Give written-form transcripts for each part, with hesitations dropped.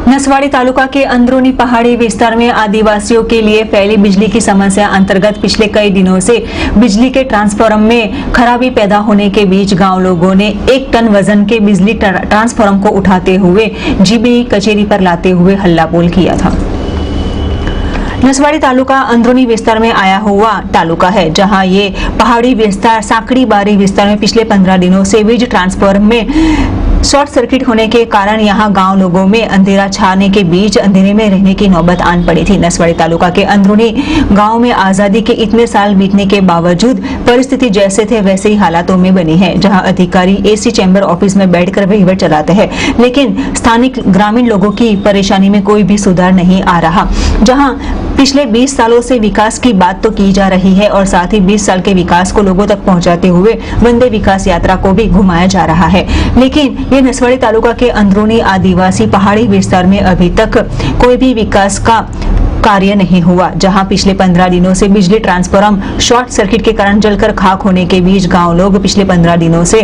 नसवाड़ी तालुका के अंदरूनी पहाड़ी विस्तार में आदिवासियों के लिए फैली बिजली की समस्या अंतर्गत पिछले कई दिनों से बिजली के ट्रांसफार्मर में खराबी पैदा होने के बीच गांव लोगों ने 1 टन वजन के बिजली ट्रांसफार्मर को उठाते हुए जीबीई कचेरी पर लाते हुए हल्ला बोल किया था। नसवाड़ी तालुका अंदरूनी विस्तार में आया हुआ तालुका है, जहां ये पहाड़ी विस्तार साकड़ी बारी विस्तार में पिछले 15 दिनों से वीज ट्रांसफार्मर में शॉर्ट सर्किट होने के कारण यहां गांव लोगों में अंधेरा छाने के बीच अंधेरे में रहने की नौबत आन पड़ी थी। नसवाड़ी तालुका के अंदरूनी गांव में आजादी के इतने साल बीतने के बावजूद परिस्थिति जैसे थे वैसे ही हालातों में बनी है, जहां अधिकारी एसी चैम्बर ऑफिस में बैठकर वहीवट चलाते हैं, लेकिन स्थानिक ग्रामीण लोगों की परेशानी में कोई भी सुधार नहीं आ रहा। जहां पिछले 20 सालों से विकास की बात तो की जा रही है और साथ ही 20 साल के विकास को लोगों तक पहुंचाते हुए वंदे विकास यात्रा को भी घुमाया जा रहा है, लेकिन ये नसवाड़ी तालुका के अंदरूनी आदिवासी पहाड़ी विस्तार में अभी तक कोई भी विकास का कार्य नहीं हुआ। जहां पिछले 15 दिनों से बिजली ट्रांसफार्मर शॉर्ट सर्किट के कारण जलकर खाक होने के बीच गांव लोग पिछले 15 दिनों से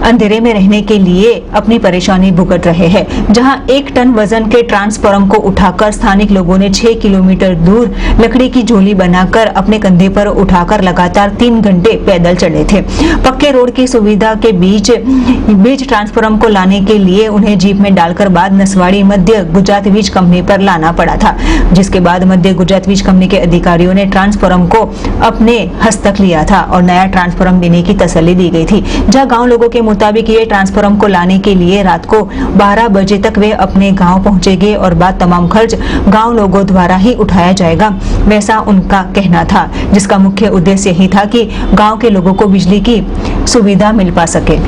अंधेरे में रहने के लिए अपनी परेशानी भुगत रहे हैं। जहां 1 टन वजन के ट्रांसफार्मर को उठाकर स्थानिक लोगों ने 6 किलोमीटर दूर लकड़ी की झोली बनाकर अपने कंधे पर उठाकर लगातार 3 घंटे पैदल चले थे। पक्के रोड की सुविधा के बीच वीज ट्रांसफार्मर को लाने के लिए उन्हें जीप में डालकर बाद नसवाड़ी मध्य गुजरात वीज कंपनी पर लाना पड़ा था, जिसके बाद मध्य गुजरात वीज कंपनी के अधिकारियों ने ट्रांसफार्मर को अपने हस्तक लिया था और नया ट्रांसफार्मर देने की तसल्ली दी गई थी। जहां गांव लोगों के मुताबिक ये ट्रांसफार्मर को लाने के लिए रात को 12 बजे तक वे अपने गांव पहुंचेंगे और बाद तमाम खर्च गांव लोगों द्वारा ही उठाया जाएगा, वैसा उनका कहना था, जिसका मुख्य उद्देश्य यही था कि गांव के लोगों को बिजली की सुविधा मिल पा सके।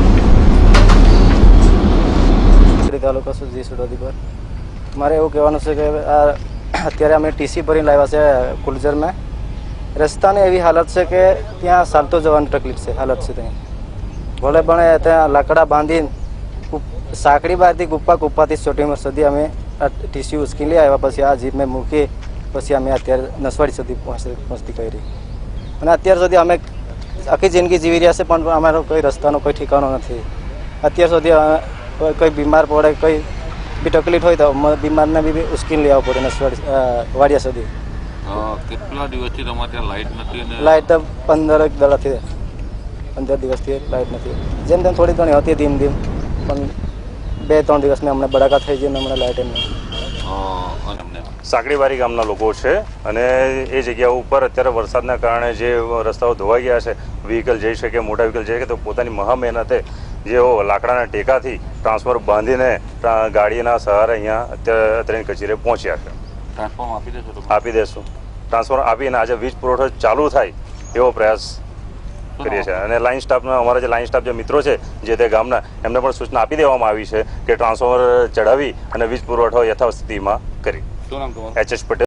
મારે એવું કહેવાનું છે કે અત્યારે અમે ટીસી ભરીને લાવ્યા છે કુલજરમાં। રસ્તાની એવી હાલત છે કે ત્યાં ચાલતો જવાની તકલીફ છે, હાલત છે ત્યાં ભલે પણ ત્યાં લાકડા બાંધીને સાંકડી બારથી ગુપ્પાથી ચોટીમાં સુધી અમે ટીસી ઉચકીને લઈ આવ્યા, પછી આ જીપમાં મૂકી પછી અમે અત્યારે નસવાડી સુધી પહોંચતી કરી અને અત્યાર સુધી અમે આખી જિંદગી જીવી રહ્યા છે, પણ અમારો કોઈ રસ્તાનો કોઈ ઠેકાણો નથી। અત્યાર સુધી કોઈ બીમાર પડે કોઈ भी तकलीफ हो तो बीमार ने भी उस्किन ले पड़े नसवाड़ी वाड़िया सुधी। કેટલા દિવસથી તમારે ત્યાં લાઇટ નથી? લાઇટ તો 15 દાડાથી 15 દિવસથી લાઇટ નથી। જેમ તેમ થોડી ઘણી હતી ધીમ ધીમ, પણ 2-3 દિવસમાં અમને બડાકા થઈ ગઈ ને હમણાં લાઇટ એમ સાંકડીબારી ગામના લોકો છે અને એ જગ્યા ઉપર અત્યારે વરસાદના કારણે જે રસ્તાઓ ધોવાઈ ગયા છે, વ્હીકલ જઈ શકે, મોટા વ્હીકલ જઈ શકે, તો પોતાની મહા મહેનતે જેઓ લાકડાના ટેકાથી ટ્રાન્સફર બાંધીને ગાડીના સહારે અહીંયા અત્યારે કચેરીએ પહોંચ્યા છે। ટ્રાન્સફોર્મ આપી દેશો? આપી દેશું। ટ્રાન્સફર આપીને આજે વીજ પુરવઠો ચાલુ થાય એવો પ્રયાસ કરીએ છીએ અને લાઇન સ્ટાફના અમારા જે લાઇન સ્ટાફ જે મિત્રો છે જે તે ગામના એમને પણ સૂચના આપી દેવામાં આવી છે કે ટ્રાન્સફોર્મર ચડાવી અને વીજ પુરવઠો યથાવત સ્થિતિમાં કરી। શું નામ તમારું? એચ.એસ. પટેલ।